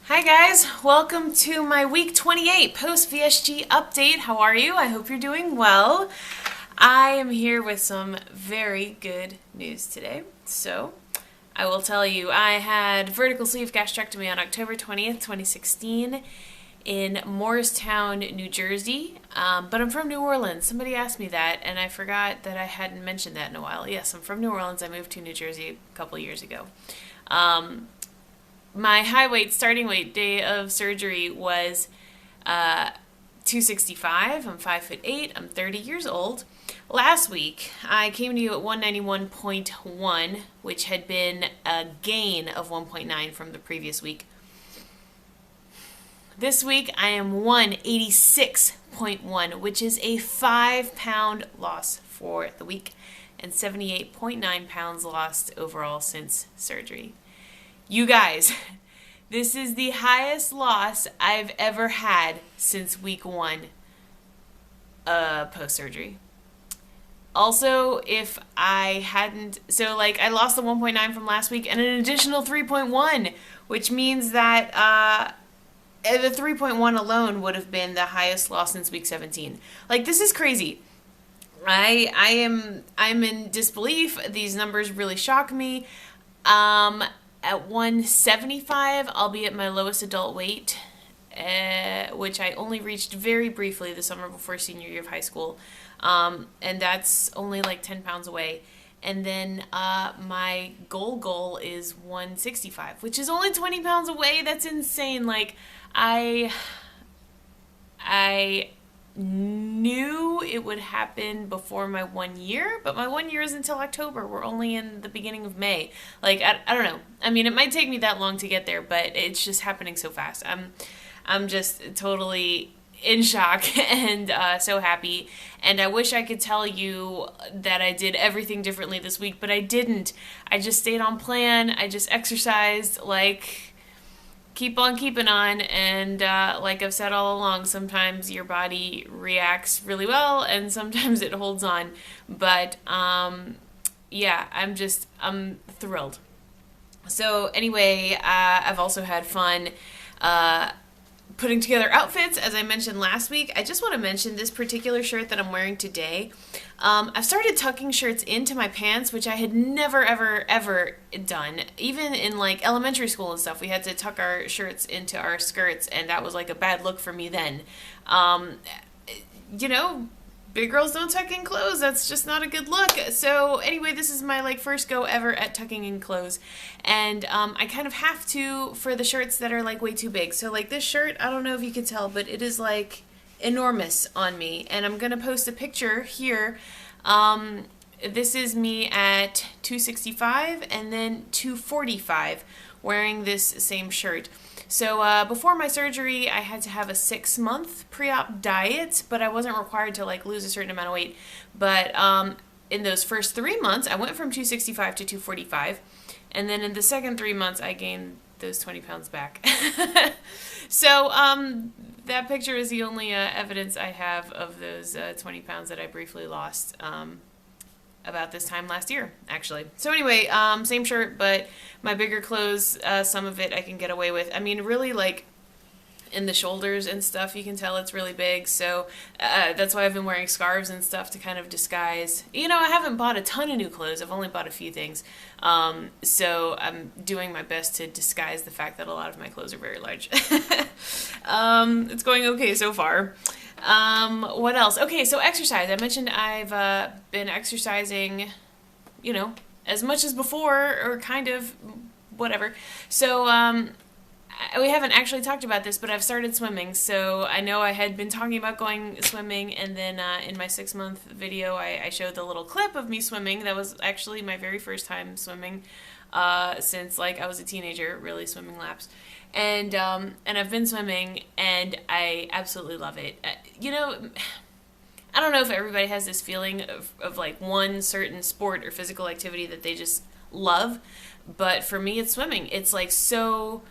Hi guys, welcome to my week 28 post VSG update. How are you? I hope you're doing well. I am here with some very good news today. So, I will tell you, I had vertical sleeve gastrectomy on October 20th, 2016 in Morristown, New Jersey. But I'm from New Orleans. Somebody asked me that, and I forgot that I hadn't mentioned that in a while. Yes, I'm from New Orleans. I moved to New Jersey a couple years ago. My starting weight day of surgery was 265. I'm 5'8". I'm 30 years old. Last week, I came to you at 191.1, which had been a gain of 1.9 from the previous week. This week, I am 186.1, which is a 5-pound loss for the week, and 78.9 pounds lost overall since surgery. You guys, this is the highest loss I've ever had since week 1 post-surgery. Also, if I hadn't, I lost the 1.9 from last week and an additional 3.1, which means that the 3.1 alone would have been the highest loss since week 17. This is crazy. I'm in disbelief. These numbers really shock me. At 175, I'll be at my lowest adult weight, which I only reached very briefly the summer before senior year of high school. And that's only 10 pounds away. And then my goal is 165, which is only 20 pounds away. That's insane. I knew it would happen before my 1 year, but my 1 year is until October. We're only in the beginning of May. I don't know. I mean, it might take me that long to get there, but it's just happening so fast. I'm just totally in shock and so happy. And I wish I could tell you that I did everything differently this week, but I didn't. I just stayed on plan. I just exercised, keep on keeping on, and like I've said all along, sometimes your body reacts really well and sometimes it holds on, but yeah, I'm thrilled. So anyway, I've also had fun putting together outfits, as I mentioned last week. I just want to mention this particular shirt that I'm wearing today. I've started tucking shirts into my pants, which I had never, ever, ever done. Even in elementary school and stuff, we had to tuck our shirts into our skirts, and that was a bad look for me then. Big girls don't tuck in clothes. That's just not a good look. So anyway, this is my first go ever at tucking in clothes, and I kind of have to for the shirts that are way too big. So this shirt, I don't know if you can tell, but it is enormous on me, and I'm gonna post a picture here. This is me at 265 and then 245 wearing this same shirt. So before my surgery, I had to have a 6-month pre-op diet, but I wasn't required to lose a certain amount of weight. But in those first 3 months, I went from 265 to 245, and then in the second 3 months, I gained those 20 pounds back. So that picture is the only evidence I have of those 20 pounds that I briefly lost about this time last year, actually. So anyway, same shirt, but my bigger clothes, some of it I can get away with. I mean, really, in the shoulders and stuff, you can tell it's really big, so that's why I've been wearing scarves and stuff to kind of disguise. I haven't bought a ton of new clothes. I've only bought a few things, so I'm doing my best to disguise the fact that a lot of my clothes are very large. It's going okay so far. What else? Okay, so exercise. I mentioned I've been exercising, as much as before, or kind of, whatever. So, we haven't actually talked about this, but I've started swimming. So I know I had been talking about going swimming, and then in my 6-month video, I showed the little clip of me swimming. That was actually my very first time swimming since I was a teenager, really swimming laps. And I've been swimming, and I absolutely love it. I don't know if everybody has this feeling of one certain sport or physical activity that they just love, but for me, it's swimming. It's so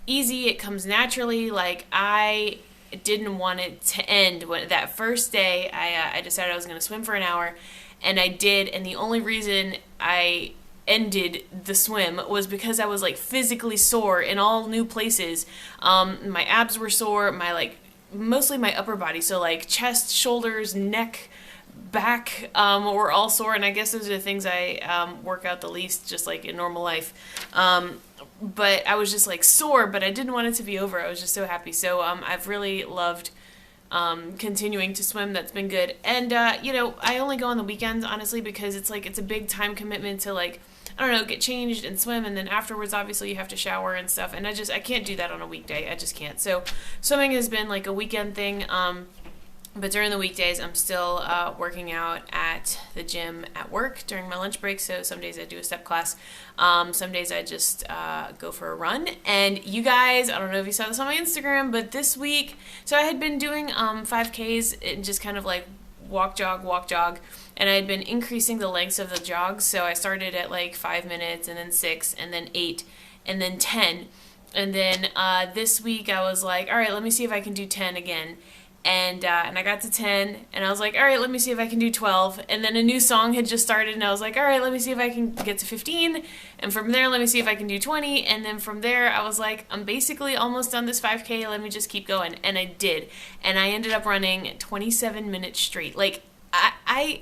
easy. It comes naturally. I didn't want it to end. When that first day, I decided I was going to swim for an hour, and I did. And the only reason I ended the swim was because I was like physically sore in all new places. My abs were sore, my like mostly my upper body, so like chest, shoulders, neck, back were all sore, and I guess those are the things I work out the least, just like in normal life. But I was just like sore, but I didn't want it to be over. I was just so happy. So I've really loved continuing to swim. That's been good. And I only go on the weekends, honestly, because it's like it's a big time commitment to like, I don't know, get changed and swim, and then afterwards obviously you have to shower and stuff, and I can't do that on a weekday. I just can't. So swimming has been like a weekend thing. But during the weekdays, I'm still working out at the gym at work during my lunch break. So some days I do a step class. Some days I just go for a run. And you guys, I don't know if you saw this on my Instagram, but this week, so I had been doing 5Ks and just kind of like walk, jog. And I had been increasing the lengths of the jogs. So I started at like 5 minutes, and then 6, and then 8, and then 10. And then this week I was like, all right, let me see if I can do 10 again. And I got to 10, and I was like, all right, let me see if I can do 12. And then a new song had just started, and I was like, all right, let me see if I can get to 15. And from there, let me see if I can do 20. And then from there, I was like, I'm basically almost done this 5K. Let me just keep going. And I did. And I ended up running 27 minutes straight. Like, I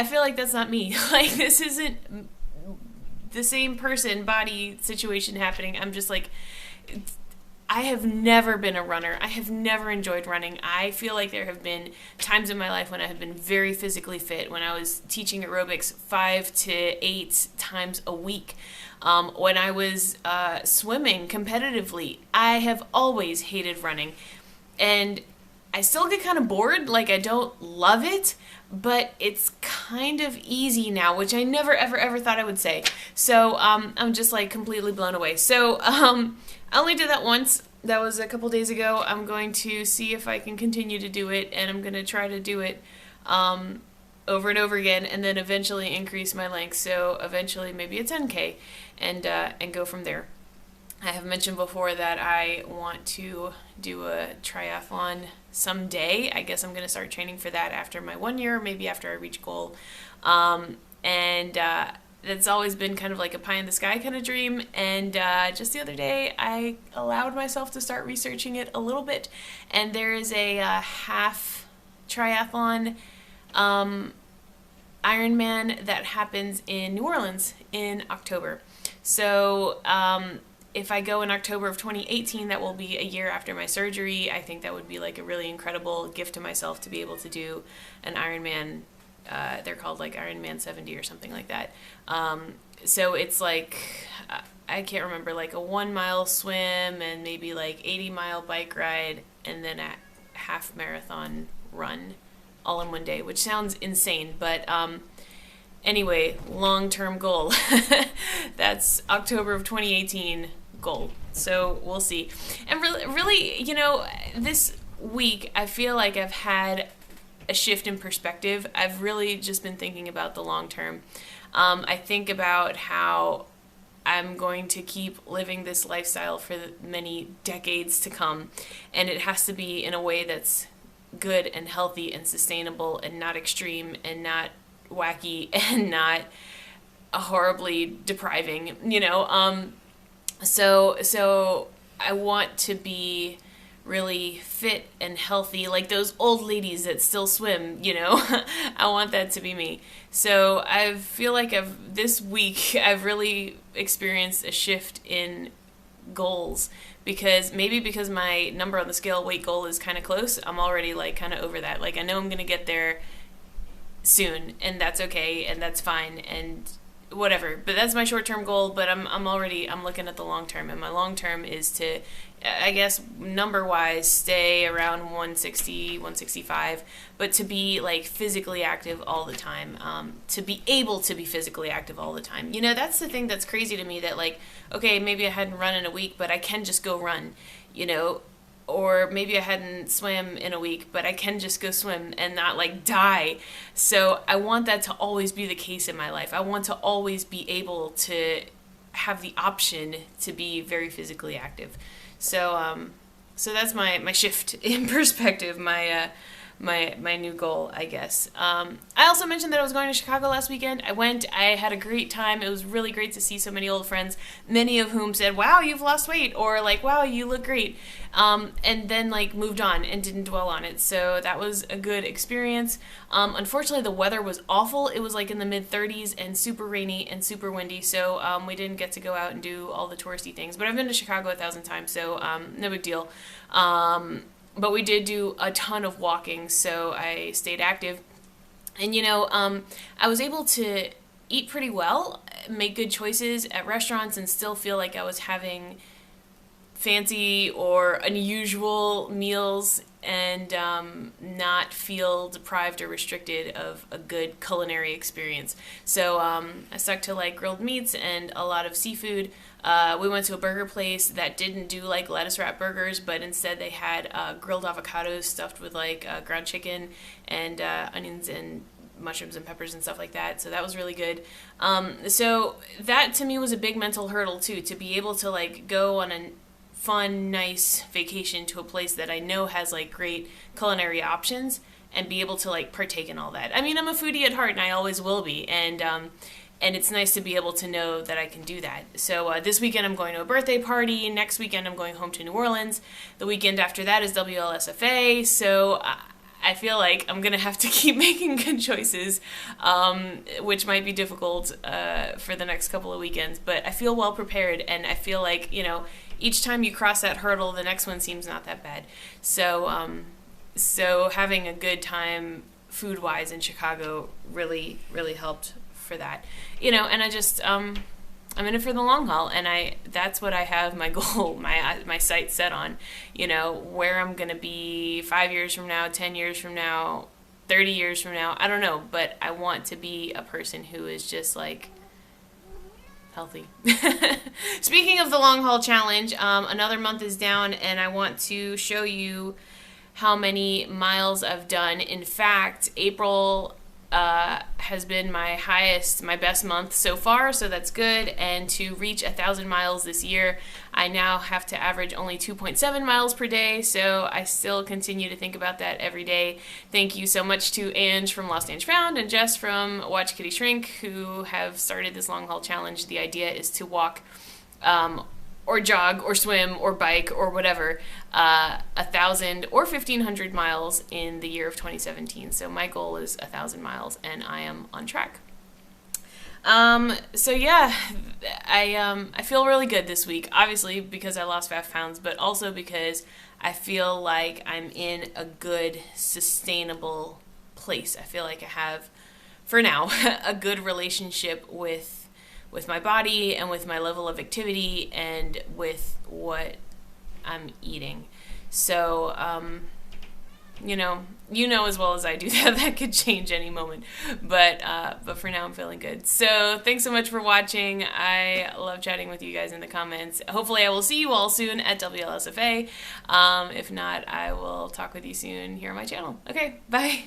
feel like that's not me. Like, this isn't the same person, body situation happening. I'm just like, I have never been a runner. I have never enjoyed running. I feel like there have been times in my life when I have been very physically fit, when I was teaching aerobics 5 to 8 times a week, when I was swimming competitively. I have always hated running, and I still get kind of bored. Like, I don't love it, but it's kind of easy now, which I never, ever thought I would say. So I'm just like completely blown away. So I only did that once. That was a couple days ago. I'm going to see if I can continue to do it, and I'm going to try to do it over and over again, and then eventually increase my length. So eventually maybe a 10K, and go from there. I have mentioned before that I want to do a triathlon someday. I guess I'm going to start training for that after my 1 year, maybe after I reach goal. That's always been kind of like a pie in the sky kind of dream. And just the other day, I allowed myself to start researching it a little bit. And there is a half triathlon Ironman that happens in New Orleans in October. So if I go in October of 2018, that will be a year after my surgery. I think that would be like a really incredible gift to myself to be able to do an Ironman. They're called like Ironman 70 or something like that. So it's like, I can't remember, like a 1 mile swim and maybe like 80-mile bike ride and then a half marathon run all in one day, which sounds insane. But anyway, long-term goal. That's October of 2018 goal. So we'll see. And really, this week I feel like I've had a shift in perspective. I've really just been thinking about the long term. I think about how I'm going to keep living this lifestyle for many decades to come, and it has to be in a way that's good and healthy and sustainable and not extreme and not wacky and not horribly depriving, So I want to be really fit and healthy, like those old ladies that still swim, I want that to be me. So I feel like this week I've really experienced a shift in goals, because my number on the scale weight goal is kind of close. I'm already like kind of over that. Like, I know I'm going to get there soon, and that's okay, and that's fine, and whatever. But that's my short-term goal, but I'm looking at the long-term, and my long-term is to, I guess, number-wise, stay around 160, 165, but to be, like, physically active all the time, to be able to be physically active all the time. That's the thing that's crazy to me, that, like, okay, maybe I hadn't run in a week, but I can just go run, or maybe I hadn't swam in a week, but I can just go swim and not like die. So I want that to always be the case in my life. I want to always be able to have the option to be very physically active. So that's my shift in perspective, my my new goal, I guess. I also mentioned that I was going to Chicago last weekend. I went. I had a great time. It was really great to see so many old friends, many of whom said, "Wow, you've lost weight," or like, "Wow, you look great," and then like moved on and didn't dwell on it. So that was a good experience. Unfortunately, the weather was awful. It was like in the mid-30s and super rainy and super windy. So we didn't get to go out and do all the touristy things. But I've been to Chicago 1,000 times, so no big deal. But we did do a ton of walking, so I stayed active. And, I was able to eat pretty well, make good choices at restaurants, and still feel like I was having fancy or unusual meals and not feel deprived or restricted of a good culinary experience. So I stuck to like grilled meats and a lot of seafood. We went to a burger place that didn't do like lettuce wrap burgers, but instead they had grilled avocados stuffed with like ground chicken and onions and mushrooms and peppers and stuff like that. So that was really good. So that to me was a big mental hurdle too, to be able to like go on a fun, nice vacation to a place that I know has like great culinary options and be able to like partake in all that. I mean, I'm a foodie at heart and I always will be. And it's nice to be able to know that I can do that. So this weekend I'm going to a birthday party. Next weekend I'm going home to New Orleans. The weekend after that is WLSFA. So I feel like I'm going to have to keep making good choices, which might be difficult for the next couple of weekends. But I feel well prepared, and I feel like, each time you cross that hurdle, the next one seems not that bad. So, so having a good time food-wise in Chicago really, really helped for that. And I just, I'm in it for the long haul, and that's what I have my goal, my sights set on, where I'm going to be 5 years from now, 10 years from now, 30 years from now, I don't know, but I want to be a person who is just like healthy. Speaking of the long haul challenge, another month is down, and I want to show you how many miles I've done. In fact, April has been my best month so far, so that's good. And to reach 1,000 miles this year, I now have to average only 2.7 miles per day, so I still continue to think about that every day. Thank you so much to Ange from Lost Ange Found and Jess from Watch Kitty Shrink, who have started this long haul challenge. The idea is to walk or jog or swim or bike or whatever 1,000 or 1,500 miles in the year of 2017. So my goal is 1,000 miles, and I am on track. So yeah, I feel really good this week, obviously because I lost 5 pounds, but also because I feel like I'm in a good, sustainable place. I feel like I have, for now, a good relationship with my body and with my level of activity and with what I'm eating. So, you know as well as I do that could change any moment. But for now I'm feeling good. So thanks so much for watching. I love chatting with you guys in the comments. Hopefully I will see you all soon at WLSFA. If not, I will talk with you soon here on my channel. Okay, bye.